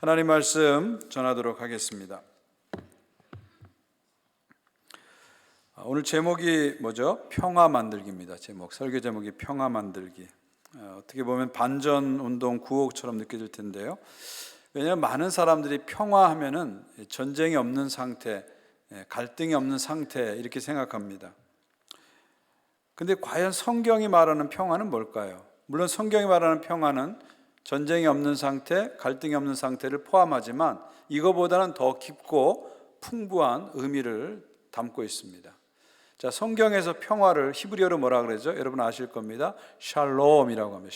하나님 말씀 전하도록 하겠습니다. 오늘 제목이 뭐죠? 평화 만들기입니다. 설교 제목이 평화 만들기. 어떻게 보면 반전 운동 구호처럼 느껴질 텐데요. 왜냐하면 많은 사람들이 평화하면은 전쟁이 없는 상태, 갈등이 없는 상태 이렇게 생각합니다. 근데 과연 성경이 말하는 평화는 뭘까요? 물론 성경이 말하는 평화는 전쟁이 없는 상태, 갈등이 없는 상태를 포함하지만 이거보다는 더 깊고 풍부한 의미를 담고 있습니다. 자, 성경에서 평화를 히브리어로 뭐라 그러죠? 여러분 아실 겁니다. 샬롬이라고 합니다.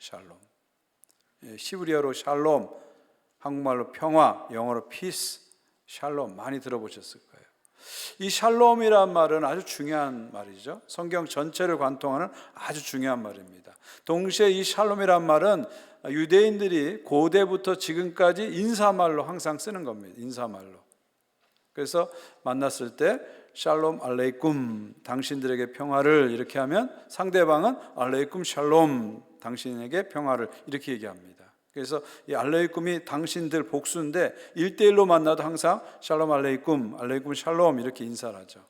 샬롬. 히브리어로 샬롬, 한국말로 평화, 영어로 피스, 샬롬 많이 들어보셨을 거예요. 이 샬롬이란 말은 아주 중요한 말이죠. 성경 전체를 관통하는 아주 중요한 말입니다. 동시에 이 샬롬이란 말은 유대인들이 고대부터 지금까지 인사말로 항상 쓰는 겁니다. 인사말로. 그래서 만났을 때 샬롬 알레이쿰, 당신들에게 평화를 이렇게 하면 상대방은 알레이쿰 샬롬, 당신에게 평화를 이렇게 얘기합니다. 그래서 이 알레이쿰이 당신들 복수인데 1대1로 만나도 항상 샬롬 알레이쿰, 알레이쿰 샬롬 이렇게 인사를 하죠.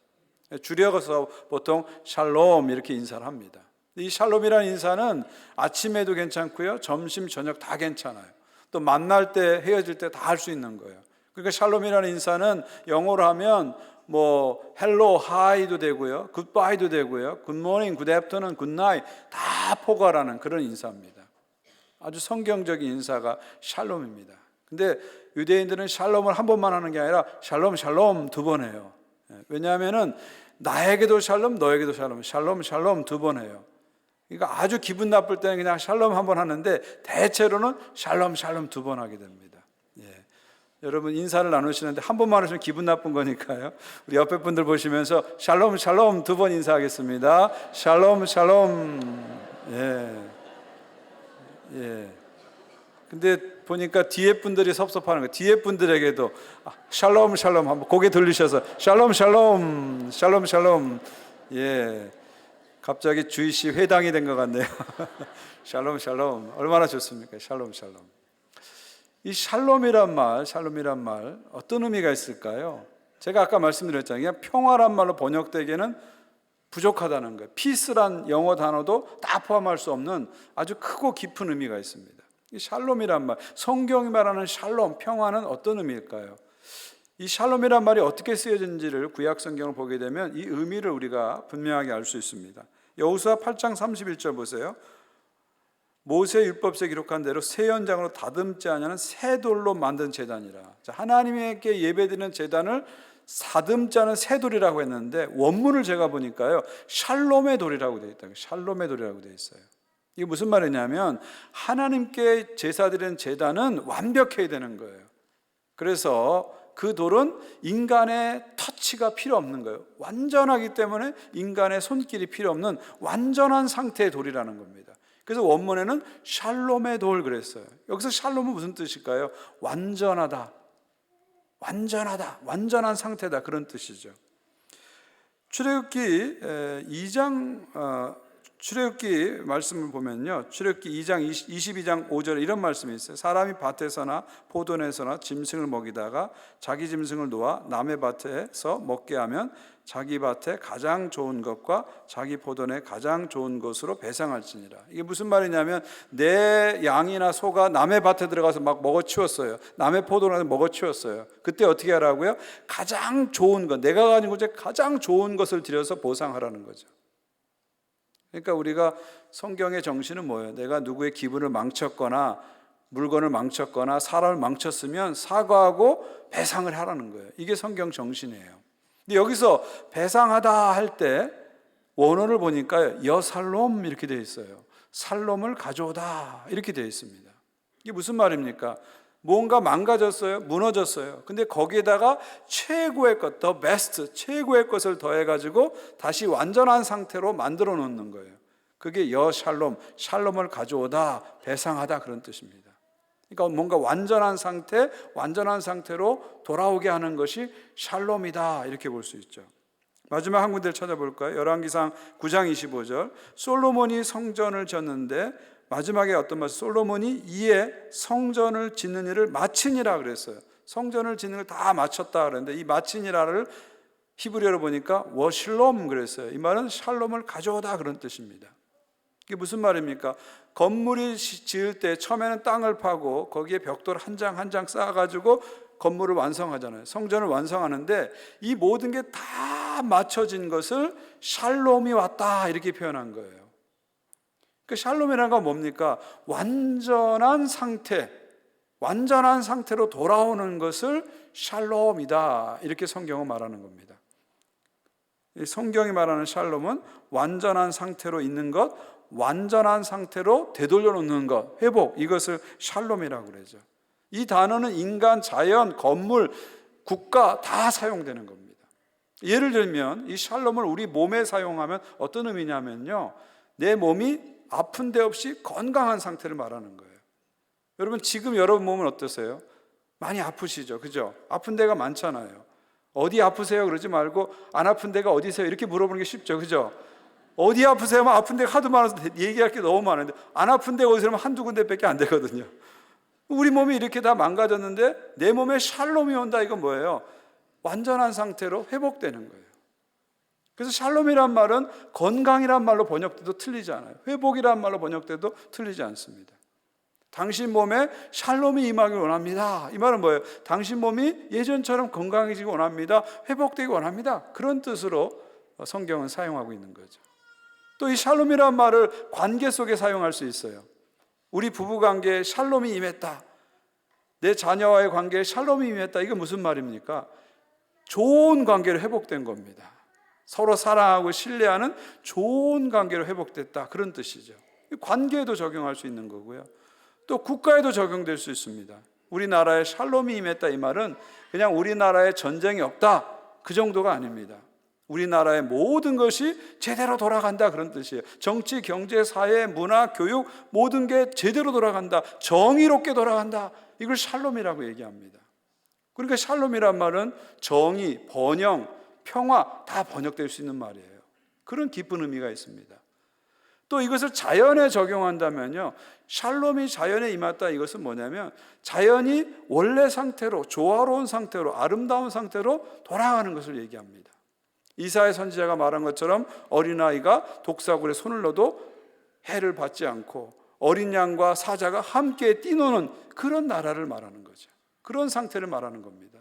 줄여서 보통 샬롬 이렇게 인사를 합니다. 이 샬롬이라는 인사는 아침에도 괜찮고요, 점심, 저녁 다 괜찮아요. 또 만날 때, 헤어질 때 다 할 수 있는 거예요. 그러니까 샬롬이라는 인사는 영어로 하면 뭐 헬로, 하이도 되고요, 굿바이도 되고요, 굿모닝, 굿애프터눈, 굿나잇 다 포괄하는 그런 인사입니다. 아주 성경적인 인사가 샬롬입니다. 근데 유대인들은 샬롬을 한 번만 하는 게 아니라 샬롬, 샬롬 두 번 해요. 왜냐하면은 나에게도 샬롬, 너에게도 샬롬, 샬롬, 샬롬 두 번 해요. 그러니까 아주 기분 나쁠 때는 그냥 샬롬 한 번 하는데 대체로는 샬롬, 샬롬 두 번 하게 됩니다. 여러분 인사를 나누시는데 한 번만 하시면 기분 나쁜 거니까요. 우리 옆에 분들 보시면서 샬롬, 샬롬 두 번 인사하겠습니다. 샬롬, 샬롬. 근데 보니까 뒤에 분들이 섭섭하는 거예요. 뒤에 분들에게도 샬롬, 샬롬 한번 고개 돌리셔서 샬롬, 샬롬, 샬롬, 샬롬. 갑자기 주이시 회당이 된 것 같네요. 샬롬, 샬롬. 얼마나 좋습니까? 샬롬, 샬롬. 이 샬롬이란 말 어떤 의미가 있을까요? 제가 아까 말씀드렸잖아요. 평화란 말로 번역되기에는 부족하다는 거예요. 피스란 영어 단어도 다 포함할 수 없는 아주 크고 깊은 의미가 있습니다. 이 샬롬이란 말, 성경이 말하는 샬롬, 평화는 어떤 의미일까요? 이 샬롬이란 말이 어떻게 쓰여진지를 구약 성경을 보게 되면 이 의미를 우리가 분명하게 알 수 있습니다. 여호수아 8장 31절 보세요. 모세 율법서에 기록한 대로 새 연장으로 다듬지 아니하는 새 돌로 만든 제단이라. 하나님께 예배드리는 제단을 다듬지 않은 새 돌이라고 했는데 원문을 제가 보니까요, 샬롬의 돌이라고 되어 있다. 샬롬의 돌이라고 되어 있어요. 이게 무슨 말이냐면 하나님께 제사드리는 제단은 완벽해야 되는 거예요. 그래서 그 돌은 인간의 터치가 필요 없는 거예요. 완전하기 때문에 인간의 손길이 필요 없는 완전한 상태의 돌이라는 겁니다. 그래서 원문에는 샬롬의 돌 그랬어요. 여기서 샬롬은 무슨 뜻일까요? 완전하다, 완전한 상태다, 그런 뜻이죠. 출애굽기 2장 출애굽기 말씀을 보면요, 출애굽기 2장 22장 5절에 이런 말씀이 있어요. 사람이 밭에서나 포도원에서나 짐승을 먹이다가 자기 짐승을 놓아 남의 밭에서 먹게 하면 자기 밭에 가장 좋은 것과 자기 포도원에 가장 좋은 것으로 배상할지니라. 이게 무슨 말이냐면 내 양이나 소가 남의 밭에 들어가서 막 먹어치웠어요. 남의 포도원에 먹어치웠어요. 그때 어떻게 하라고요? 가장 좋은 것, 내가 가지고 이제 가장 좋은 것을 들여서 보상하라는 거죠. 그러니까 우리가 성경의 정신은 뭐예요? 내가 누구의 기분을 망쳤거나 물건을 망쳤거나 사람을 망쳤으면 사과하고 배상을 하라는 거예요. 이게 성경 정신이에요. 근데 여기서 배상하다 할 때 원어를 보니까 여살롬 이렇게 되어 있어요. 살롬을 가져오다 이렇게 되어 있습니다. 이게 무슨 말입니까? 뭔가 망가졌어요, 무너졌어요. 근데 거기에다가 최고의 것, 더 베스트, 최고의 것을 더해가지고 다시 완전한 상태로 만들어 놓는 거예요. 그게 여샬롬, 샬롬을 가져오다, 배상하다 그런 뜻입니다. 그러니까 뭔가 완전한 상태로 돌아오게 하는 것이 샬롬이다 이렇게 볼 수 있죠. 마지막 한 군데를 찾아볼까요? 열왕기상 9장 25절. 솔로몬이 성전을 졌는데 마지막에 어떤 말씀, 솔로몬이 이에 성전을 짓는 일을 마치니라 그랬어요. 성전을 짓는 걸 다 마쳤다 그랬는데 이 마치니라를 히브리어로 보니까 워실롬 그랬어요. 이 말은 샬롬을 가져오다 그런 뜻입니다. 이게 무슨 말입니까? 건물이 지을 때 처음에는 땅을 파고 거기에 벽돌 한 장 한 장 쌓아가지고 건물을 완성하잖아요. 성전을 완성하는데 이 모든 게 다 맞춰진 것을 샬롬이 왔다 이렇게 표현한 거예요. 그 샬롬이라는 건 뭡니까? 완전한 상태로 돌아오는 것을 샬롬이다 이렇게 성경은 말하는 겁니다. 성경이 말하는 샬롬은 완전한 상태로 있는 것, 완전한 상태로 되돌려 놓는 것, 회복, 이것을 샬롬이라고 그러죠. 이 단어는 인간, 자연, 건물, 국가 다 사용되는 겁니다. 예를 들면 이 샬롬을 우리 몸에 사용하면 어떤 의미냐면요, 내 몸이 아픈 데 없이 건강한 상태를 말하는 거예요. 여러분 지금 여러분 몸은 어떠세요? 많이 아프시죠? 그죠? 아픈 데가 많잖아요. 어디 아프세요? 그러지 말고 안 아픈 데가 어디세요? 이렇게 물어보는 게 쉽죠. 그죠? 어디 아프세요? 아픈 데가 하도 많아서 얘기할 게 너무 많은데 안 아픈 데가 어디서 하면 한두 군데밖에 안 되거든요. 우리 몸이 이렇게 다 망가졌는데 내 몸에 샬롬이 온다. 이건 뭐예요? 완전한 상태로 회복되는 거예요. 그래서 샬롬이란 말은 건강이란 말로 번역돼도 틀리지 않아요. 회복이란 말로 번역돼도 틀리지 않습니다. 당신 몸에 샬롬이 임하길 원합니다. 이 말은 뭐예요? 당신 몸이 예전처럼 건강해지기 원합니다. 회복되기 원합니다. 그런 뜻으로 성경은 사용하고 있는 거죠. 또 이 샬롬이란 말을 관계 속에 사용할 수 있어요. 우리 부부관계에 샬롬이 임했다. 내 자녀와의 관계에 샬롬이 임했다. 이게 무슨 말입니까? 좋은 관계로 회복된 겁니다. 서로 사랑하고 신뢰하는 좋은 관계로 회복됐다. 그런 뜻이죠. 관계에도 적용할 수 있는 거고요. 또 국가에도 적용될 수 있습니다. 우리나라에 샬롬이 임했다. 이 말은 그냥 우리나라에 전쟁이 없다. 그 정도가 아닙니다. 우리나라의 모든 것이 제대로 돌아간다. 그런 뜻이에요. 정치, 경제, 사회, 문화, 교육 모든 게 제대로 돌아간다. 정의롭게 돌아간다. 이걸 샬롬이라고 얘기합니다. 그러니까 샬롬이란 말은 정의, 번영, 평화 다 번역될 수 있는 말이에요. 그런 깊은 의미가 있습니다. 또 이것을 자연에 적용한다면요, 샬롬이 자연에 임했다. 이것은 뭐냐면 자연이 원래 상태로, 조화로운 상태로, 아름다운 상태로 돌아가는 것을 얘기합니다. 이사야 선지자가 말한 것처럼 어린아이가 독사굴에 손을 넣어도 해를 받지 않고 어린 양과 사자가 함께 뛰노는 그런 나라를 말하는 거죠. 그런 상태를 말하는 겁니다.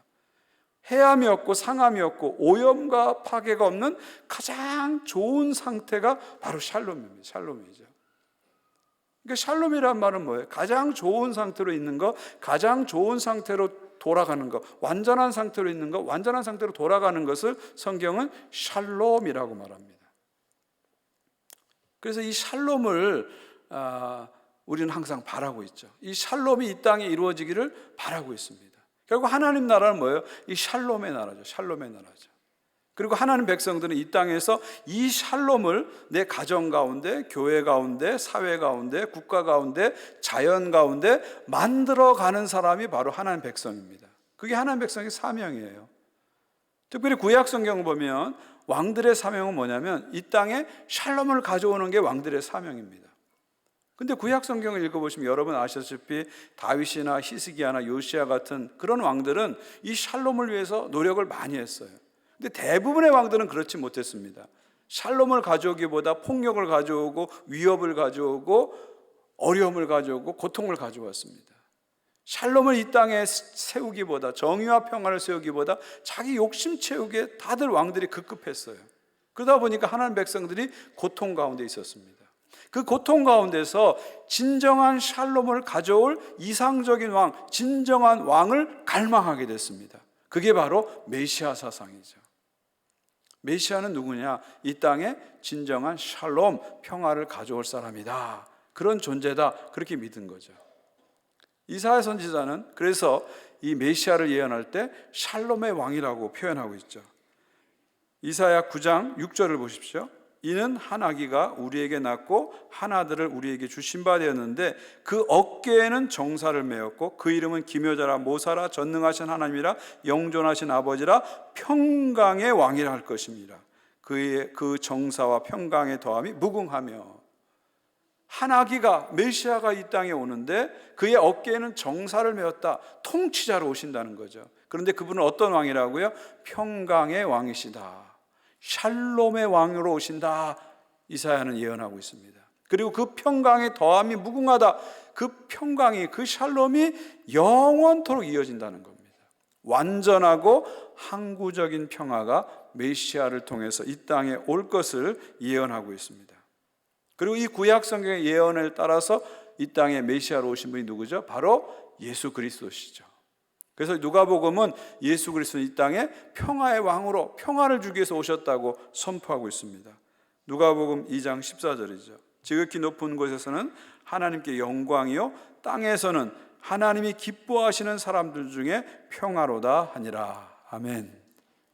해함이 없고 상함이 없고 오염과 파괴가 없는 가장 좋은 상태가 바로 샬롬입니다. 샬롬이죠. 그러니까 샬롬이란 말은 뭐예요? 가장 좋은 상태로 있는 것, 가장 좋은 상태로 돌아가는 것, 완전한 상태로 있는 것, 완전한 상태로 돌아가는 것을 성경은 샬롬이라고 말합니다. 그래서 이 샬롬을 우리는 항상 바라고 있죠. 이 샬롬이 이 땅에 이루어지기를 바라고 있습니다. 결국 하나님 나라는 뭐예요? 이 샬롬의 나라죠. 샬롬의 나라죠. 그리고 하나님 백성들은 이 땅에서 이 샬롬을 내 가정 가운데, 교회 가운데, 사회 가운데, 국가 가운데, 자연 가운데 만들어가는 사람이 바로 하나님 백성입니다. 그게 하나님 백성의 사명이에요. 특별히 구약 성경을 보면 왕들의 사명은 뭐냐면 이 땅에 샬롬을 가져오는 게 왕들의 사명입니다. 근데 구약 성경을 읽어보시면 여러분 아시다시피 다윗이나 히스기야나 요시야 같은 그런 왕들은 이 샬롬을 위해서 노력을 많이 했어요. 근데 대부분의 왕들은 그렇지 못했습니다. 샬롬을 가져오기보다 폭력을 가져오고 위협을 가져오고 어려움을 가져오고 고통을 가져왔습니다. 샬롬을 이 땅에 세우기보다, 정의와 평화를 세우기보다 자기 욕심 채우기에 다들 왕들이 급급했어요. 그러다 보니까 하나님 백성들이 고통 가운데 있었습니다. 그 고통 가운데서 진정한 샬롬을 가져올 이상적인 왕, 진정한 왕을 갈망하게 됐습니다. 그게 바로 메시아 사상이죠. 메시아는 누구냐? 이 땅에 진정한 샬롬, 평화를 가져올 사람이다. 그런 존재다. 그렇게 믿은 거죠. 이사야 선지자는 그래서 이 메시아를 예언할 때 샬롬의 왕이라고 표현하고 있죠. 이사야 9장 6절을 보십시오. 이는 한 아기가 우리에게 낳고 한 아들을 우리에게 주신 바 되었는데 그 어깨에는 정사를 메었고 그 이름은 기묘자라 모사라 전능하신 하나님이라 영존하신 아버지라 평강의 왕이라 할 것입니다. 그의 그 정사와 평강의 더함이 무궁하며. 한 아기가, 메시아가 이 땅에 오는데 그의 어깨에는 정사를 메었다. 통치자로 오신다는 거죠. 그런데 그분은 어떤 왕이라고요? 평강의 왕이시다. 샬롬의 왕으로 오신다. 이사야는 예언하고 있습니다. 그리고 그 평강의 더함이 무궁하다. 그 평강이, 그 샬롬이 영원토록 이어진다는 겁니다. 완전하고 항구적인 평화가 메시아를 통해서 이 땅에 올 것을 예언하고 있습니다. 그리고 이 구약 성경의 예언을 따라서 이 땅에 메시아로 오신 분이 누구죠? 바로 예수 그리스도시죠. 그래서 누가복음은 예수 그리스도는 이 땅에 평화의 왕으로 평화를 주기 위해서 오셨다고 선포하고 있습니다. 누가복음 2장 14절이죠. 지극히 높은 곳에서는 하나님께 영광이요 땅에서는 하나님이 기뻐하시는 사람들 중에 평화로다 하니라. 아멘.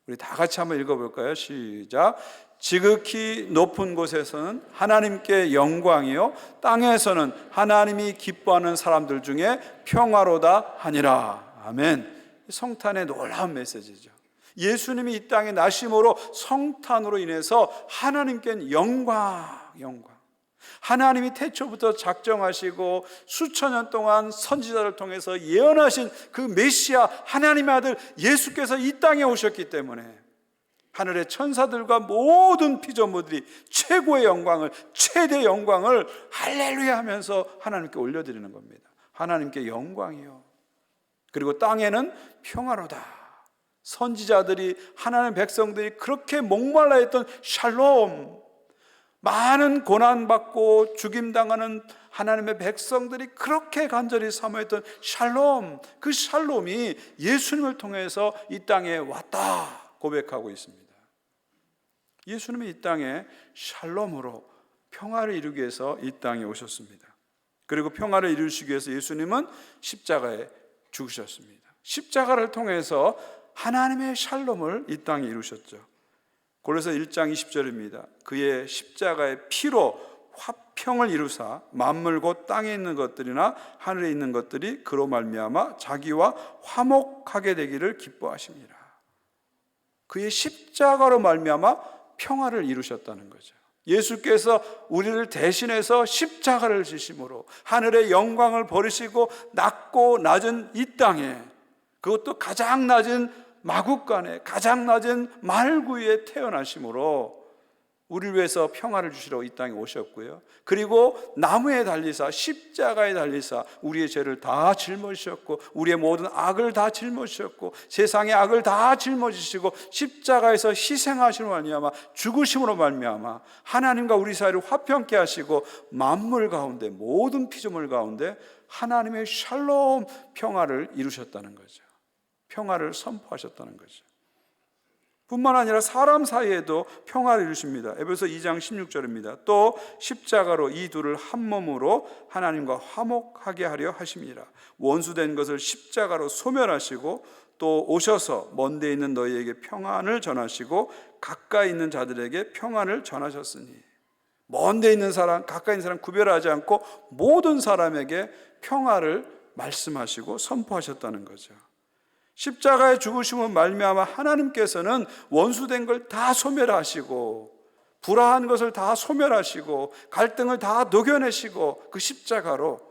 우리 다 같이 한번 읽어볼까요? 시작. 지극히 높은 곳에서는 하나님께 영광이요 땅에서는 하나님이 기뻐하는 사람들 중에 평화로다 하니라. 아멘. 성탄의 놀라운 메시지죠. 예수님이 이 땅에 나심으로 성탄으로 인해서 하나님께는 영광. 하나님이 태초부터 작정하시고 수천 년 동안 선지자를 통해서 예언하신 그 메시아 하나님의 아들 예수께서 이 땅에 오셨기 때문에 하늘의 천사들과 모든 피조물들이 최고의 영광을, 최대 영광을 할렐루야 하면서 하나님께 올려드리는 겁니다. 하나님께 영광이요. 그리고 땅에는 평화로다. 선지자들이, 하나님의 백성들이 그렇게 목말라 했던 샬롬, 많은 고난받고 죽임당하는 하나님의 백성들이 그렇게 간절히 사모했던 샬롬, 그 샬롬이 예수님을 통해서 이 땅에 왔다 고백하고 있습니다. 예수님이 이 땅에 샬롬으로 평화를 이루기 위해서 이 땅에 오셨습니다. 그리고 평화를 이루시기 위해서 예수님은 십자가에 죽으셨습니다. 십자가를 통해서 하나님의 샬롬을 이 땅에 이루셨죠. 골로새 1장 20절입니다. 그의 십자가의 피로 화평을 이루사 만물 곧 땅에 있는 것들이나 하늘에 있는 것들이 그로 말미암아 자기와 화목하게 되기를 기뻐하십니다. 그의 십자가로 말미암아 평화를 이루셨다는 거죠. 예수께서 우리를 대신해서 십자가를 지심으로 하늘의 영광을 버리시고 낮고 낮은 이 땅에, 그것도 가장 낮은 마국간에, 가장 낮은 말구에 태어나심으로 우리를 위해서 평화를 주시러 이 땅에 오셨고요. 그리고 나무에 달리사, 십자가에 달리사 우리의 죄를 다 짊어지셨고 우리의 모든 악을 다 짊어지셨고 세상의 악을 다 짊어지시고 십자가에서 희생하심으로 말미암아, 죽으심으로 말미암아 하나님과 우리 사이를 화평케 하시고 만물 가운데, 모든 피조물 가운데 하나님의 샬롬 평화를 이루셨다는 거죠. 평화를 선포하셨다는 거죠. 뿐만 아니라 사람 사이에도 평화를 이루십니다. 에베소 2장 16절입니다. 또 십자가로 이 둘을 한 몸으로 하나님과 화목하게 하려 하심이라. 원수된 것을 십자가로 소멸하시고 또 오셔서 먼데 있는 너희에게 평안을 전하시고 가까이 있는 자들에게 평안을 전하셨으니, 먼데 있는 사람, 가까이 있는 사람 구별하지 않고 모든 사람에게 평화를 말씀하시고 선포하셨다는 거죠. 십자가의 죽으심을 말미암아 하나님께서는 원수된 걸 다 소멸하시고 불화한 것을 다 소멸하시고 갈등을 다 녹여내시고 그 십자가로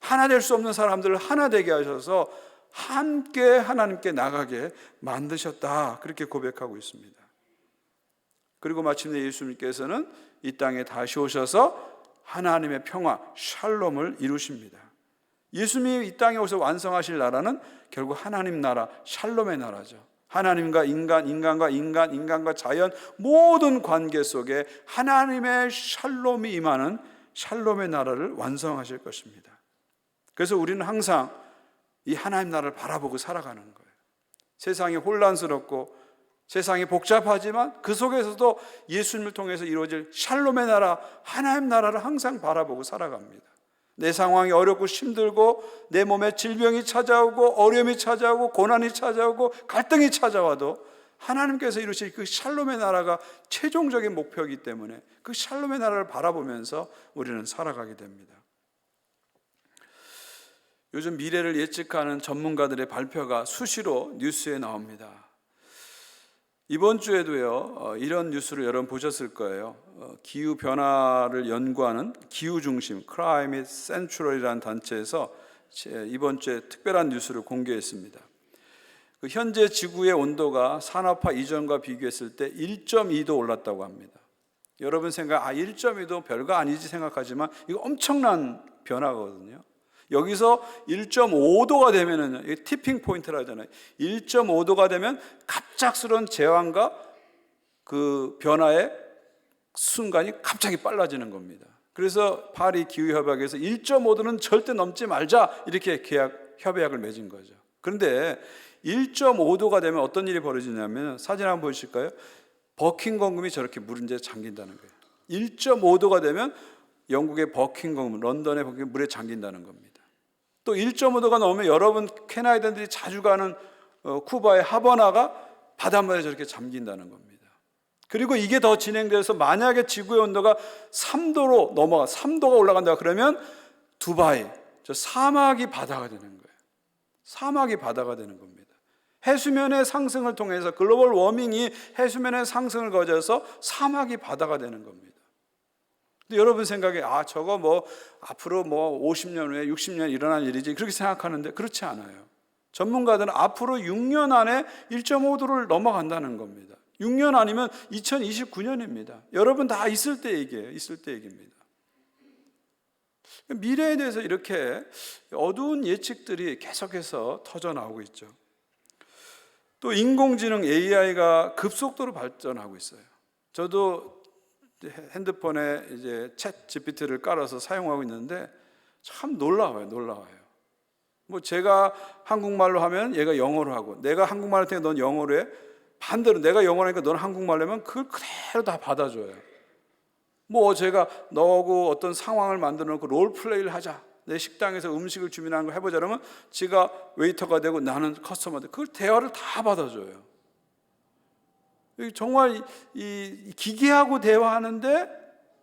하나 될 수 없는 사람들을 하나 되게 하셔서 함께 하나님께 나가게 만드셨다, 그렇게 고백하고 있습니다. 그리고 마침내 예수님께서는 이 땅에 다시 오셔서 하나님의 평화, 샬롬을 이루십니다. 예수님이 이 땅에 오셔서 완성하실 나라는 결국 하나님 나라, 샬롬의 나라죠. 하나님과 인간, 인간과 인간, 인간과 자연 모든 관계 속에 하나님의 샬롬이 임하는 샬롬의 나라를 완성하실 것입니다. 그래서 우리는 항상 이 하나님 나라를 바라보고 살아가는 거예요. 세상이 혼란스럽고 세상이 복잡하지만 그 속에서도 예수님을 통해서 이루어질 샬롬의 나라, 하나님 나라를 항상 바라보고 살아갑니다. 내 상황이 어렵고 힘들고 내 몸에 질병이 찾아오고 어려움이 찾아오고 고난이 찾아오고 갈등이 찾아와도 하나님께서 이루실 그 샬롬의 나라가 최종적인 목표이기 때문에 그 샬롬의 나라를 바라보면서 우리는 살아가게 됩니다. 요즘 미래를 예측하는 전문가들의 발표가 수시로 뉴스에 나옵니다. 이번 주에도요, 이런 뉴스를 여러분 보셨을 거예요. 기후 변화를 연구하는 기후 중심 Climate Central이라는 단체에서 이번 주에 특별한 뉴스를 공개했습니다. 현재 지구의 온도가 산업화 이전과 비교했을 때 1.2도 올랐다고 합니다. 여러분 생각, 1.2도 별거 아니지 생각하지만 이거 엄청난 변화거든요. 여기서 1.5도가 되면은, 이게 티핑 포인트라 하잖아요. 1.5도가 되면 갑작스러운 제왕과 그 변화의 순간이 갑자기 빨라지는 겁니다. 그래서 파리 기후협약에서 1.5도는 절대 넘지 말자, 이렇게 협약을 맺은 거죠. 그런데 1.5도가 되면 어떤 일이 벌어지냐면, 사진 한번 보실까요? 버킹엄금이 저렇게 물에 잠긴다는 거예요. 1.5도가 되면 영국의 버킹엄금, 런던의 버킹엄금 물에 잠긴다는 겁니다. 또 1.5도가 넘으면 여러분 캐나다인들이 자주 가는 쿠바의 하바나가 바닷물에 저렇게 잠긴다는 겁니다. 그리고 이게 더 진행돼서 만약에 지구의 온도가 3도로 넘어가 3도가 올라간다 그러면 두바이, 저 사막이 바다가 되는 거예요. 사막이 바다가 되는 겁니다. 해수면의 상승을 통해서 글로벌 워밍이 해수면의 상승을 거쳐서 사막이 바다가 되는 겁니다. 근데 여러분 생각에 저거 뭐 앞으로 뭐 50년 후에 60년 일어날 일이지, 그렇게 생각하는데 그렇지 않아요. 전문가들은 앞으로 6년 안에 1.5도를 넘어간다는 겁니다. 6년 아니면 2029년입니다. 여러분 다 있을 때 얘기예요. 있을 때 얘기입니다. 미래에 대해서 이렇게 어두운 예측들이 계속해서 터져나오고 있죠. 또 인공지능 AI가 급속도로 발전하고 있어요. 저도 핸드폰에 이제 챗 GPT를 깔아서 사용하고 있는데 참 놀라워요. 뭐 제가 한국말로 하면 얘가 영어로 하고, 내가 한국말로 할 테니까 넌 영어로 해. 반대로 내가 영어로 하니까 넌 한국말로 하면 그걸 그대로 다 받아줘요. 뭐 제가 너하고 어떤 상황을 만들어 놓고 롤플레이를 하자, 내 식당에서 음식을 주문하는 걸 해보자 그러면 지가 웨이터가 되고 나는 커스터머인데 그걸 대화를 다 받아줘요. 정말 이 기계하고 대화하는데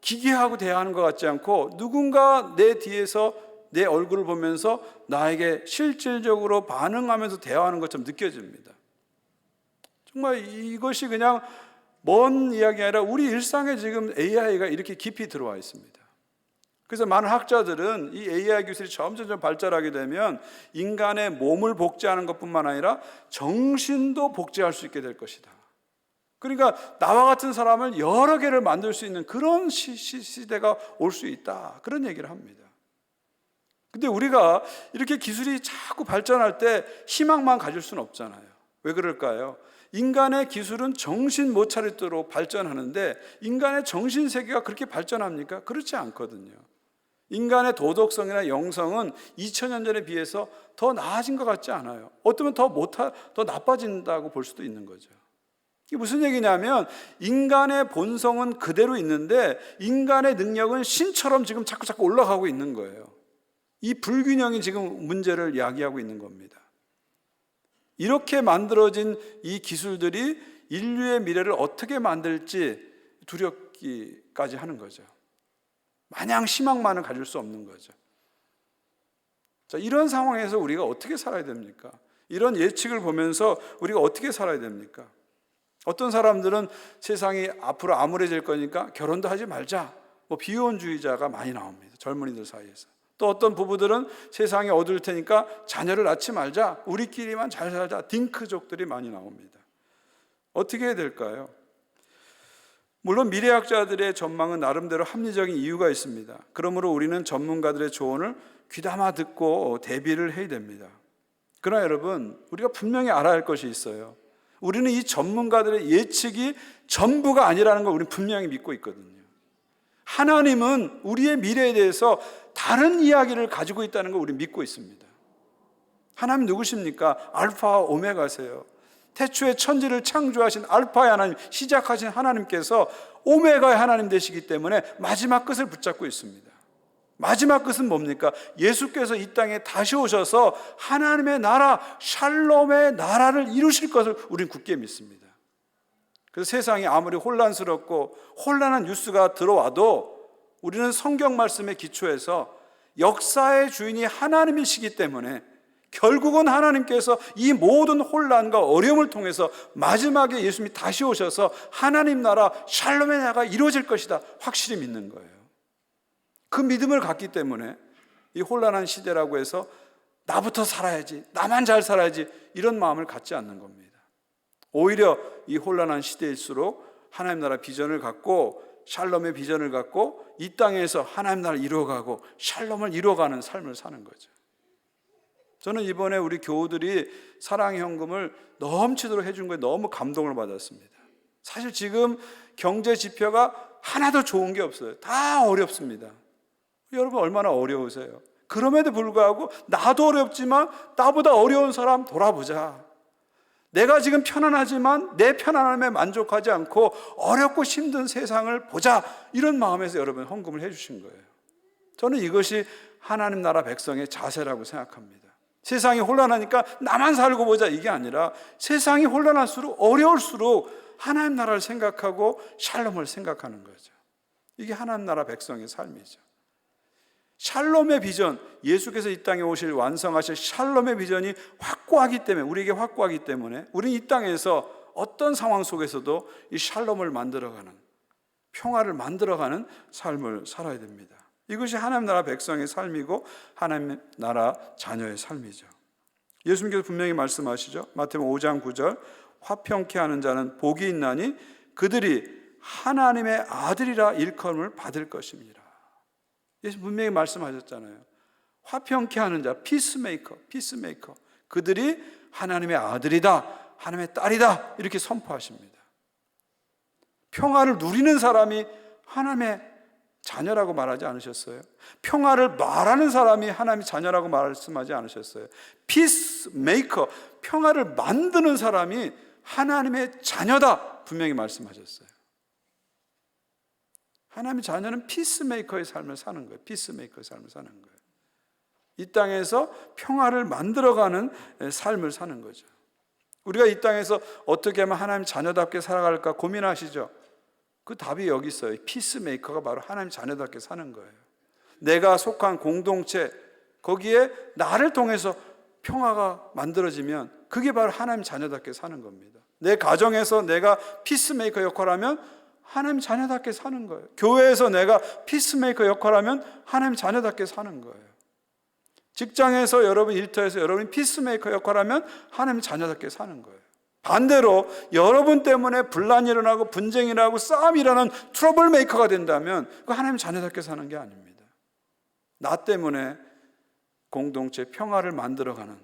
기계하고 대화하는 것 같지 않고 누군가 내 뒤에서 내 얼굴을 보면서 나에게 실질적으로 반응하면서 대화하는 것처럼 느껴집니다. 정말 이것이 그냥 먼 이야기가 아니라 우리 일상에 지금 AI가 이렇게 깊이 들어와 있습니다. 그래서 많은 학자들은 이 AI 기술이 점점 발달하게 되면 인간의 몸을 복제하는 것뿐만 아니라 정신도 복제할 수 있게 될 것이다. 그러니까 나와 같은 사람을 여러 개를 만들 수 있는 그런 시대가 올 수 있다, 그런 얘기를 합니다. 근데 우리가 이렇게 기술이 자꾸 발전할 때 희망만 가질 수는 없잖아요. 왜 그럴까요? 인간의 기술은 정신 못 차리도록 발전하는데 인간의 정신 세계가 그렇게 발전합니까? 그렇지 않거든요. 인간의 도덕성이나 영성은 2000년 전에 비해서 더 나아진 것 같지 않아요. 어쩌면 더 나빠진다고 볼 수도 있는 거죠. 이게 무슨 얘기냐면 인간의 본성은 그대로 있는데 인간의 능력은 신처럼 지금 자꾸 올라가고 있는 거예요. 이 불균형이 지금 문제를 야기하고 있는 겁니다. 이렇게 만들어진 이 기술들이 인류의 미래를 어떻게 만들지 두렵기까지 하는 거죠. 마냥 희망만은 가질 수 없는 거죠. 자, 이런 상황에서 우리가 어떻게 살아야 됩니까? 이런 예측을 보면서 우리가 어떻게 살아야 됩니까? 어떤 사람들은 세상이 앞으로 암울해질 거니까 결혼도 하지 말자, 뭐 비혼주의자가 많이 나옵니다. 젊은이들 사이에서. 또 어떤 부부들은 세상이 어두울 테니까 자녀를 낳지 말자, 우리끼리만 잘 살자, 딩크족들이 많이 나옵니다. 어떻게 해야 될까요? 물론 미래학자들의 전망은 나름대로 합리적인 이유가 있습니다. 그러므로 우리는 전문가들의 조언을 귀담아 듣고 대비를 해야 됩니다. 그러나 여러분, 우리가 분명히 알아야 할 것이 있어요. 우리는 이 전문가들의 예측이 전부가 아니라는 걸 우리는 분명히 믿고 있거든요. 하나님은 우리의 미래에 대해서 다른 이야기를 가지고 있다는 걸 우리는 믿고 있습니다. 하나님 누구십니까? 알파와 오메가세요. 태초에 천지를 창조하신 알파의 하나님, 시작하신 하나님께서 오메가의 하나님 되시기 때문에 마지막 끝을 붙잡고 있습니다. 마지막 끝은 뭡니까? 예수께서 이 땅에 다시 오셔서 하나님의 나라, 샬롬의 나라를 이루실 것을 우리는 굳게 믿습니다. 그래서 세상이 아무리 혼란스럽고 혼란한 뉴스가 들어와도 우리는 성경 말씀에 기초해서 역사의 주인이 하나님이시기 때문에 결국은 하나님께서 이 모든 혼란과 어려움을 통해서 마지막에 예수님이 다시 오셔서 하나님 나라 샬롬의 나라가 이루어질 것이다 확실히 믿는 거예요. 그 믿음을 갖기 때문에 이 혼란한 시대라고 해서 나부터 살아야지, 나만 잘 살아야지 이런 마음을 갖지 않는 겁니다. 오히려 이 혼란한 시대일수록 하나님 나라 비전을 갖고 샬롬의 비전을 갖고 이 땅에서 하나님 나라를 이루어가고 샬롬을 이루어가는 삶을 사는 거죠. 저는 이번에 우리 교우들이 사랑의 헌금을 넘치도록 해준 거에 너무 감동을 받았습니다. 사실 지금 경제 지표가 하나도 좋은 게 없어요. 다 어렵습니다. 여러분 얼마나 어려우세요? 그럼에도 불구하고 나도 어렵지만 나보다 어려운 사람 돌아보자. 내가 지금 편안하지만 내 편안함에 만족하지 않고 어렵고 힘든 세상을 보자. 이런 마음에서 여러분 헌금을 해주신 거예요. 저는 이것이 하나님 나라 백성의 자세라고 생각합니다. 세상이 혼란하니까 나만 살고 보자 이게 아니라 세상이 혼란할수록 어려울수록 하나님 나라를 생각하고 샬롬을 생각하는 거죠. 이게 하나님 나라 백성의 삶이죠. 샬롬의 비전, 예수께서 이 땅에 오실 완성하실 샬롬의 비전이 확고하기 때문에, 우리에게 확고하기 때문에 우리는 이 땅에서 어떤 상황 속에서도 이 샬롬을 만들어가는, 평화를 만들어가는 삶을 살아야 됩니다. 이것이 하나님 나라 백성의 삶이고 하나님 나라 자녀의 삶이죠. 예수님께서 분명히 말씀하시죠. 마태복음 5장 9절 화평케 하는 자는 복이 있나니 그들이 하나님의 아들이라 일컬음을 받을 것입니다. 예수 분명히 말씀하셨잖아요. 화평케 하는 자, 피스메이커. 그들이 하나님의 아들이다, 하나님의 딸이다 이렇게 선포하십니다. 평화를 누리는 사람이 하나님의 자녀라고 말하지 않으셨어요? 평화를 말하는 사람이 하나님의 자녀라고 말씀하지 않으셨어요? 피스메이커, 평화를 만드는 사람이 하나님의 자녀다 분명히 말씀하셨어요. 하나님의 자녀는 피스메이커의 삶을 사는 거예요. 피스메이커의 삶을 사는 거예요. 이 땅에서 평화를 만들어가는 삶을 사는 거죠. 우리가 이 땅에서 어떻게 하면 하나님 자녀답게 살아갈까 고민하시죠? 그 답이 여기 있어요. 피스메이커가 바로 하나님 자녀답게 사는 거예요. 내가 속한 공동체, 거기에 나를 통해서 평화가 만들어지면 그게 바로 하나님 자녀답게 사는 겁니다. 내 가정에서 내가 피스메이커 역할을 하면 하나님 자녀답게 사는 거예요. 교회에서 내가 피스메이커 역할을 하면 하나님 자녀답게 사는 거예요. 직장에서 여러분, 일터에서 여러분이 피스메이커 역할을 하면 하나님 자녀답게 사는 거예요. 반대로 여러분 때문에 분란이 일어나고 분쟁이 일어나고 싸움이 일어나는 트러블 메이커가 된다면 그거 하나님 자녀답게 사는 게 아닙니다. 나 때문에 공동체 평화를 만들어가는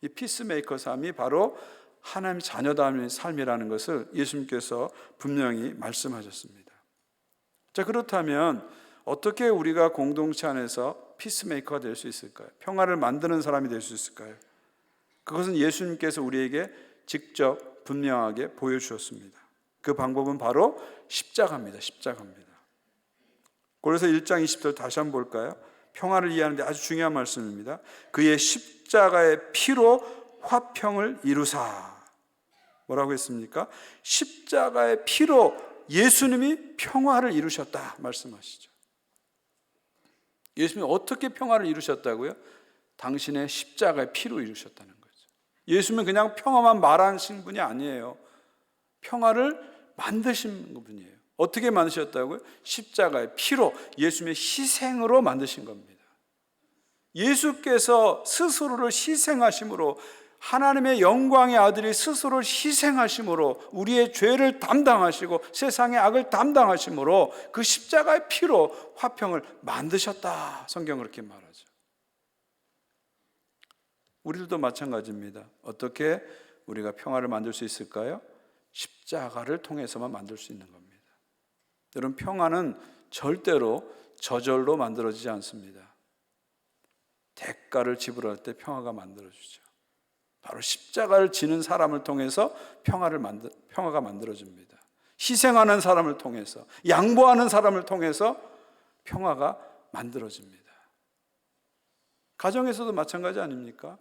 이 피스메이커 삶이 바로 하나님 자녀다움의 삶이라는 것을 예수님께서 분명히 말씀하셨습니다. 자, 그렇다면 어떻게 우리가 공동체 안에서 피스메이커가 될 수 있을까요? 평화를 만드는 사람이 될 수 있을까요? 그것은 예수님께서 우리에게 직접 분명하게 보여주셨습니다. 그 방법은 바로 십자가입니다. 십자가입니다. 고린도서 1장 20절 다시 한번 볼까요? 평화를 이해하는 데 아주 중요한 말씀입니다. 그의 십자가의 피로 화평을 이루사. 뭐라고 했습니까? 십자가의 피로 예수님이 평화를 이루셨다 말씀하시죠. 예수님이 어떻게 평화를 이루셨다고요? 당신의 십자가의 피로 이루셨다는 거죠. 예수님은 그냥 평화만 말하신 분이 아니에요. 평화를 만드신 분이에요. 어떻게 만드셨다고요? 십자가의 피로, 예수님의 희생으로 만드신 겁니다. 예수께서 스스로를 희생하심으로, 하나님의 영광의 아들이 스스로를 희생하심으로 우리의 죄를 담당하시고 세상의 악을 담당하심으로 그 십자가의 피로 화평을 만드셨다. 성경은 그렇게 말하죠. 우리들도 마찬가지입니다. 어떻게 우리가 평화를 만들 수 있을까요? 십자가를 통해서만 만들 수 있는 겁니다. 여러분, 평화는 절대로 저절로 만들어지지 않습니다. 대가를 지불할 때 평화가 만들어지죠. 바로 십자가를 지는 사람을 통해서 평화가 만들어집니다. 희생하는 사람을 통해서, 양보하는 사람을 통해서 평화가 만들어집니다. 가정에서도 마찬가지 아닙니까?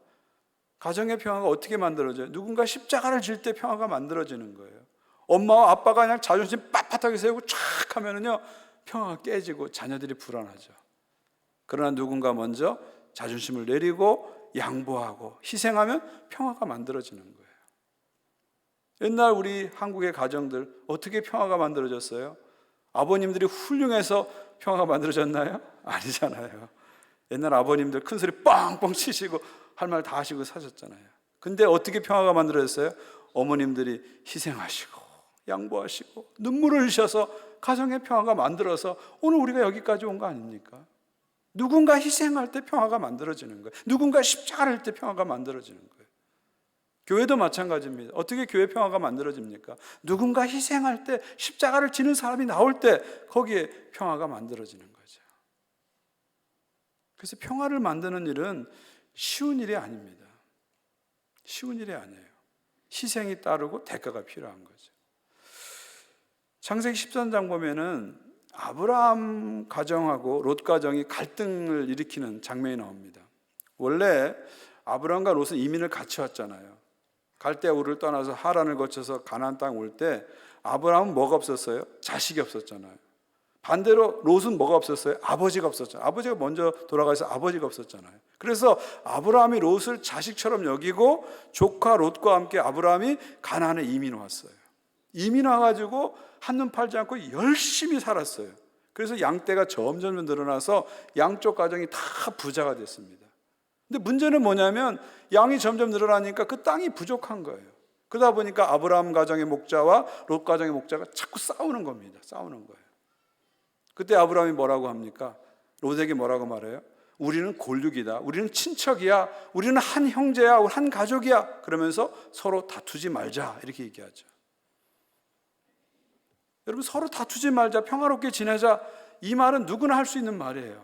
가정의 평화가 어떻게 만들어져요? 누군가 십자가를 질 때 평화가 만들어지는 거예요. 엄마와 아빠가 그냥 자존심 빳빳하게 세우고 촥 하면은요, 평화가 깨지고 자녀들이 불안하죠. 그러나 누군가 먼저 자존심을 내리고 양보하고 희생하면 평화가 만들어지는 거예요. 옛날 우리 한국의 가정들 어떻게 평화가 만들어졌어요? 아버님들이 훌륭해서 평화가 만들어졌나요? 아니잖아요. 옛날 아버님들 큰 소리 뻥뻥 치시고 할 말 다 하시고 사셨잖아요. 근데 어떻게 평화가 만들어졌어요? 어머님들이 희생하시고 양보하시고 눈물을 흘리셔서 가정의 평화가 만들어서 오늘 우리가 여기까지 온 거 아닙니까? 누군가 희생할 때 평화가 만들어지는 거예요. 누군가 십자가를 할 때 평화가 만들어지는 거예요. 교회도 마찬가지입니다. 어떻게 교회 평화가 만들어집니까? 누군가 희생할 때, 십자가를 지는 사람이 나올 때 거기에 평화가 만들어지는 거죠. 그래서 평화를 만드는 일은 쉬운 일이 아닙니다. 쉬운 일이 아니에요. 희생이 따르고 대가가 필요한 거죠. 창세기 13장 보면은 아브라함 가정하고 롯 가정이 갈등을 일으키는 장면이 나옵니다. 원래 아브라함과 롯은 이민을 같이 왔잖아요. 갈대아 우르를 떠나서 하란을 거쳐서 가나안 땅 올 때 아브라함은 뭐가 없었어요? 자식이 없었잖아요. 반대로 롯은 뭐가 없었어요? 아버지가 없었잖아요. 아버지가 먼저 돌아가서 아버지가 없었잖아요. 그래서 아브라함이 롯을 자식처럼 여기고 조카 롯과 함께 아브라함이 가나안에 이민 왔어요. 이민 와가지고 한눈 팔지 않고 열심히 살았어요. 그래서 양떼가 점점 늘어나서 양쪽 가정이 다 부자가 됐습니다. 근데 문제는 뭐냐면 양이 점점 늘어나니까 그 땅이 부족한 거예요. 그러다 보니까 아브라함 가정의 목자와 롯 가정의 목자가 자꾸 싸우는 겁니다. 싸우는 거예요. 그때 아브라함이 뭐라고 합니까? 롯에게 뭐라고 말해요? 우리는 골육이다. 우리는 친척이야. 우리는 한 형제야. 한 가족이야. 그러면서 서로 다투지 말자 이렇게 얘기하죠. 여러분, 서로 다투지 말자, 평화롭게 지내자, 이 말은 누구나 할 수 있는 말이에요.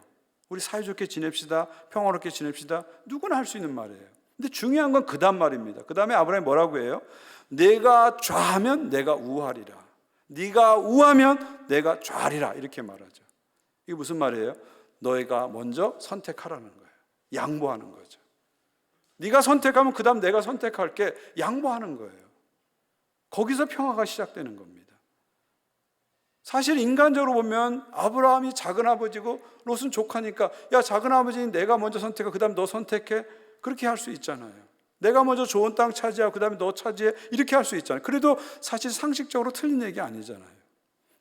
우리 사이좋게 지냅시다, 평화롭게 지냅시다, 누구나 할 수 있는 말이에요. 근데 중요한 건 그 다음 말입니다. 그 다음에 아브라함이 뭐라고 해요? 내가 좌하면 내가 우하리라, 네가 우하면 내가 좌하리라, 이렇게 말하죠. 이게 무슨 말이에요? 너희가 먼저 선택하라는 거예요. 양보하는 거죠. 네가 선택하면 그 다음 내가 선택할게, 양보하는 거예요. 거기서 평화가 시작되는 겁니다. 사실 인간적으로 보면 아브라함이 작은아버지고 롯은 조카니까, 야, 작은아버지는 내가 먼저 선택하고 그 다음에 너 선택해, 그렇게 할 수 있잖아요. 내가 먼저 좋은 땅 차지하고 그 다음에 너 차지해, 이렇게 할 수 있잖아요. 그래도 사실 상식적으로 틀린 얘기 아니잖아요.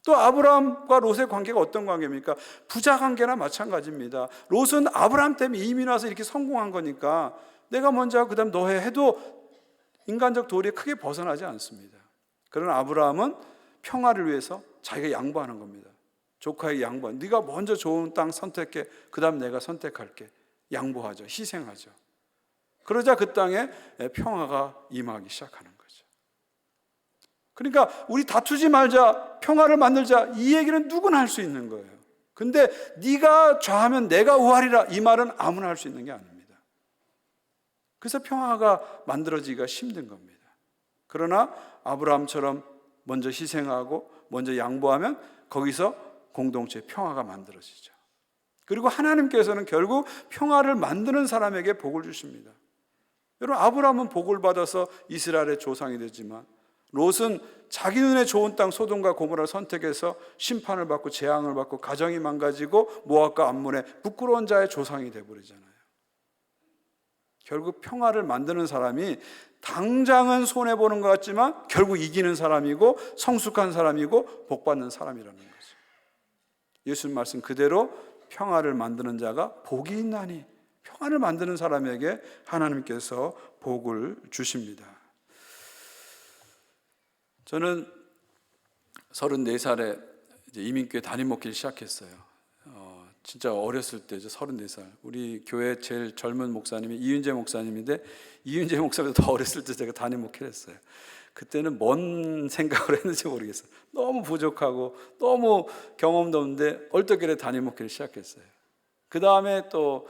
또 아브라함과 롯의 관계가 어떤 관계입니까? 부자 관계나 마찬가지입니다. 롯은 아브라함 때문에 이민 와서 이렇게 성공한 거니까 내가 먼저 하고 그 다음 너 해도 인간적 도리에 크게 벗어나지 않습니다. 그러나 아브라함은 평화를 위해서 자기가 양보하는 겁니다. 조카에게 양보. 네가 먼저 좋은 땅 선택해, 그 다음 내가 선택할게. 양보하죠. 희생하죠. 그러자 그 땅에 평화가 임하기 시작하는 거죠. 그러니까 우리 다투지 말자, 평화를 만들자, 이 얘기는 누구나 할 수 있는 거예요. 근데 네가 좌하면 내가 우하리라, 이 말은 아무나 할 수 있는 게 아닙니다. 그래서 평화가 만들어지기가 힘든 겁니다. 그러나 아브라함처럼 먼저 희생하고 먼저 양보하면 거기서 공동체의 평화가 만들어지죠. 그리고 하나님께서는 결국 평화를 만드는 사람에게 복을 주십니다. 여러분, 아브라함은 복을 받아서 이스라엘의 조상이 되지만 롯은 자기 눈에 좋은 땅 소돔과 고모라를 선택해서 심판을 받고 재앙을 받고 가정이 망가지고 모압과 암몬의 부끄러운 자의 조상이 되어버리잖아요. 결국 평화를 만드는 사람이 당장은 손해보는 것 같지만 결국 이기는 사람이고 성숙한 사람이고 복받는 사람이라는 거죠. 예수님 말씀 그대로 평화를 만드는 자가 복이 있나니, 평화를 만드는 사람에게 하나님께서 복을 주십니다. 저는 34살에 이민교회 담임 목회를 시작했어요. 진짜 어렸을 때죠. 34살. 우리 교회 제일 젊은 목사님이 이윤재 목사님인데, 이윤재 목사님도 더 어렸을 때 제가 담임 목회를 했어요. 그때는 뭔 생각을 했는지 모르겠어요. 너무 부족하고 너무 경험도 없는데 얼떨결에 담임 목회를 시작했어요. 그 다음에 또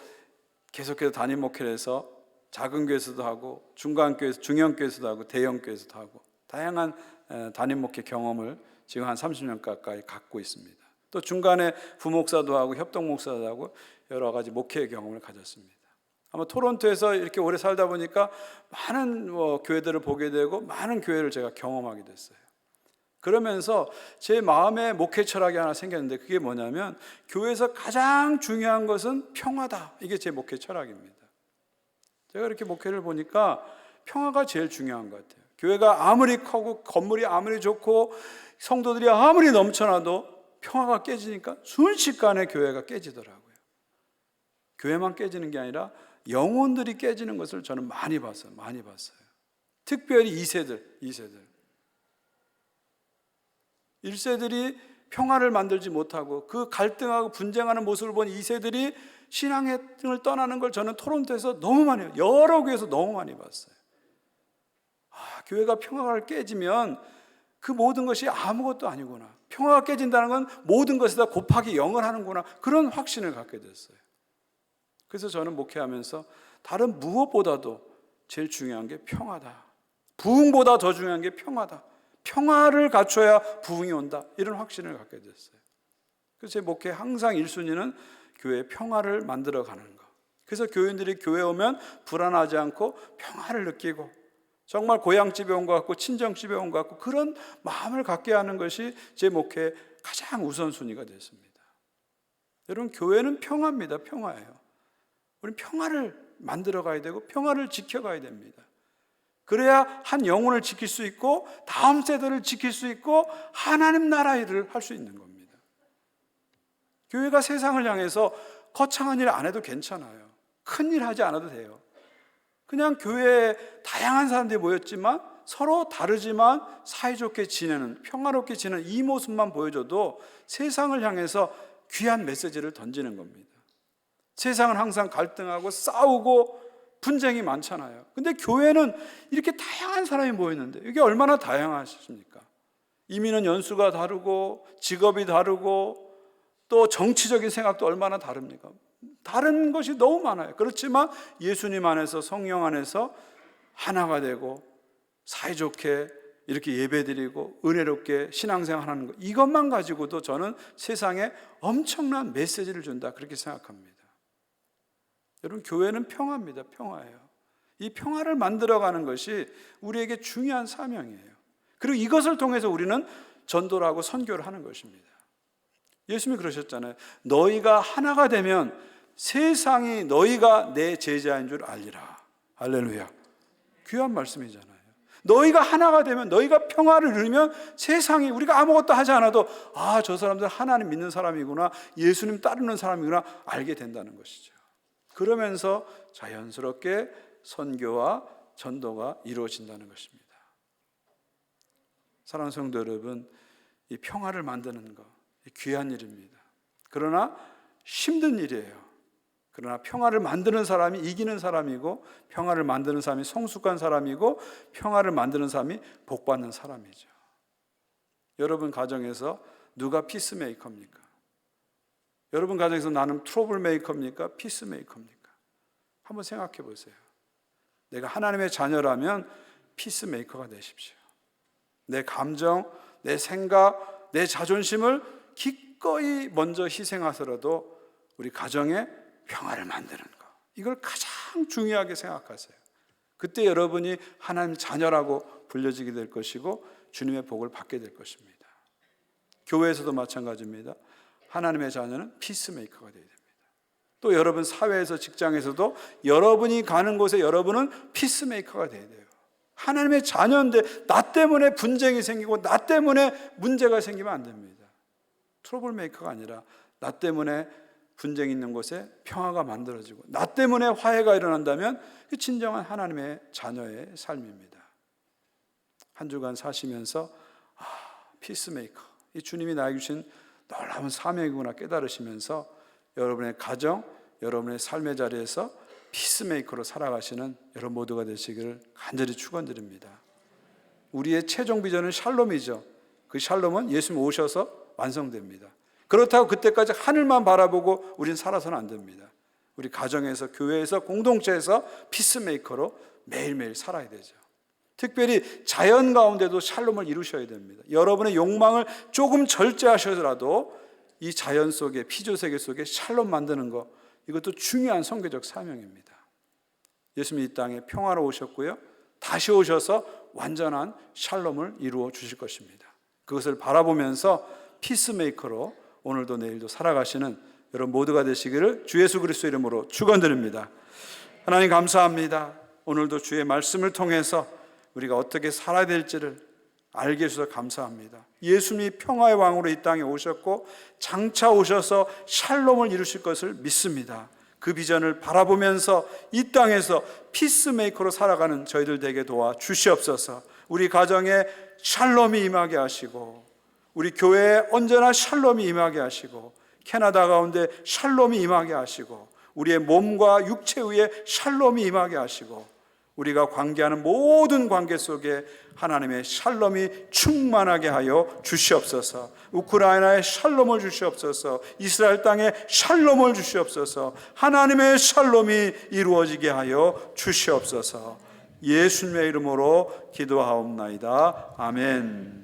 계속해서 담임 목회를 해서 작은 교회에서도 하고 중간 교회에서, 중형 교회에서도 하고 대형 교회에서도 하고 다양한 담임 목회 경험을 지금 한 30년 가까이 갖고 있습니다. 또 중간에 부목사도 하고 협동목사도 하고 여러 가지 목회의 경험을 가졌습니다. 아마 토론토에서 이렇게 오래 살다 보니까 많은 교회들을 보게 되고 많은 교회를 제가 경험하게 됐어요. 그러면서 제 마음에 목회 철학이 하나 생겼는데, 그게 뭐냐면 교회에서 가장 중요한 것은 평화다. 이게 제 목회 철학입니다. 제가 이렇게 목회를 보니까 평화가 제일 중요한 것 같아요. 교회가 아무리 크고 건물이 아무리 좋고 성도들이 아무리 넘쳐나도 평화가 깨지니까 순식간에 교회가 깨지더라고요. 교회만 깨지는 게 아니라 영혼들이 깨지는 것을 저는 많이 봤어요. 특별히 2세들. 1세들이 평화를 만들지 못하고 그 갈등하고 분쟁하는 모습을 본 2세들이 신앙을 떠나는 걸 저는 토론토에서 너무 많이, 여러 교회에서 너무 많이 봤어요. 교회가 평화가 깨지면 그 모든 것이 아무것도 아니구나. 평화가 깨진다는 건 모든 것에다 곱하기 0을 하는구나. 그런 확신을 갖게 됐어요. 그래서 저는 목회하면서 다른 무엇보다도 제일 중요한 게 평화다. 부흥보다 더 중요한 게 평화다. 평화를 갖춰야 부흥이 온다. 이런 확신을 갖게 됐어요. 그래서 제 목회 항상 1순위는 교회의 평화를 만들어가는 것. 그래서 교인들이 교회에 오면 불안하지 않고 평화를 느끼고 정말 고향집에 온 것 같고 친정집에 온 것 같고 그런 마음을 갖게 하는 것이 제 목회의 가장 우선순위가 됐습니다. 여러분, 교회는 평화입니다. 평화예요. 우리는 평화를 만들어가야 되고 평화를 지켜가야 됩니다. 그래야 한 영혼을 지킬 수 있고 다음 세대를 지킬 수 있고 하나님 나라 일을 할 수 있는 겁니다. 교회가 세상을 향해서 거창한 일 안 해도 괜찮아요. 큰 일 하지 않아도 돼요. 그냥 교회에 다양한 사람들이 모였지만 서로 다르지만 사이좋게 지내는, 평화롭게 지내는 이 모습만 보여줘도 세상을 향해서 귀한 메시지를 던지는 겁니다. 세상은 항상 갈등하고 싸우고 분쟁이 많잖아요. 근데 교회는 이렇게 다양한 사람이 모였는데 이게 얼마나 다양하십니까? 이민은 연수가 다르고 직업이 다르고 또 정치적인 생각도 얼마나 다릅니까? 다른 것이 너무 많아요. 그렇지만 예수님 안에서 성령 안에서 하나가 되고 사이좋게 이렇게 예배드리고 은혜롭게 신앙생활하는 것, 이것만 가지고도 저는 세상에 엄청난 메시지를 준다 그렇게 생각합니다. 여러분, 교회는 평화입니다. 평화예요. 이 평화를 만들어가는 것이 우리에게 중요한 사명이에요. 그리고 이것을 통해서 우리는 전도를 하고 선교를 하는 것입니다. 예수님이 그러셨잖아요. 너희가 하나가 되면 세상이 너희가 내 제자인 줄 알리라. 할렐루야. 귀한 말씀이잖아요. 너희가 하나가 되면, 너희가 평화를 누리면 세상이, 우리가 아무것도 하지 않아도 저 사람들 하나님 믿는 사람이구나, 예수님 따르는 사람이구나 알게 된다는 것이죠. 그러면서 자연스럽게 선교와 전도가 이루어진다는 것입니다. 사랑하는 성도 여러분, 이 평화를 만드는 것 귀한 일입니다. 그러나 힘든 일이에요. 그러나 평화를 만드는 사람이 이기는 사람이고, 평화를 만드는 사람이 성숙한 사람이고, 평화를 만드는 사람이 복받는 사람이죠. 여러분 가정에서 누가 피스메이커입니까? 여러분 가정에서 나는 트러블 메이커입니까? 피스메이커입니까? 한번 생각해 보세요. 내가 하나님의 자녀라면 피스메이커가 되십시오. 내 감정, 내 생각, 내 자존심을 기꺼이 먼저 희생하더라도 우리 가정에 평화를 만드는 것, 이걸 가장 중요하게 생각하세요. 그때 여러분이 하나님 자녀라고 불려지게 될 것이고 주님의 복을 받게 될 것입니다. 교회에서도 마찬가지입니다. 하나님의 자녀는 피스메이커가 되어야 됩니다. 또 여러분 사회에서, 직장에서도 여러분이 가는 곳에 여러분은 피스메이커가 되어야 돼요. 하나님의 자녀인데 나 때문에 분쟁이 생기고 나 때문에 문제가 생기면 안 됩니다. 트러블 메이커가 아니라 나 때문에 분쟁이 있는 곳에 평화가 만들어지고 나 때문에 화해가 일어난다면 그 진정한 하나님의 자녀의 삶입니다. 한 주간 사시면서 피스메이커, 이 주님이 나에게 주신 놀라운 사명이구나 깨달으시면서 여러분의 가정, 여러분의 삶의 자리에서 피스메이커로 살아가시는 여러분 모두가 되시기를 간절히 축원드립니다. 우리의 최종 비전은 샬롬이죠. 그 샬롬은 예수님 오셔서 완성됩니다. 그렇다고 그때까지 하늘만 바라보고 우린 살아서는 안 됩니다. 우리 가정에서, 교회에서, 공동체에서 피스메이커로 매일매일 살아야 되죠. 특별히 자연 가운데도 샬롬을 이루셔야 됩니다. 여러분의 욕망을 조금 절제하셔서라도 이 자연 속에, 피조세계 속에 샬롬 만드는 것, 이것도 중요한 선교적 사명입니다. 예수님이 이 땅에 평화로 오셨고요, 다시 오셔서 완전한 샬롬을 이루어 주실 것입니다. 그것을 바라보면서 피스메이커로 오늘도 내일도 살아가시는 여러분 모두가 되시기를 주 예수 그리스도 이름으로 축원드립니다. 하나님 감사합니다. 오늘도 주의 말씀을 통해서 우리가 어떻게 살아야 될지를 알게 해주셔서 감사합니다. 예수님이 평화의 왕으로 이 땅에 오셨고 장차 오셔서 샬롬을 이루실 것을 믿습니다. 그 비전을 바라보면서 이 땅에서 피스메이커로 살아가는 저희들 되게 도와 주시옵소서. 우리 가정에 샬롬이 임하게 하시고 우리 교회에 언제나 샬롬이 임하게 하시고 캐나다 가운데 샬롬이 임하게 하시고 우리의 몸과 육체 위에 샬롬이 임하게 하시고 우리가 관계하는 모든 관계 속에 하나님의 샬롬이 충만하게 하여 주시옵소서. 우크라이나에 샬롬을 주시옵소서. 이스라엘 땅에 샬롬을 주시옵소서. 하나님의 샬롬이 이루어지게 하여 주시옵소서. 예수님의 이름으로 기도하옵나이다. 아멘.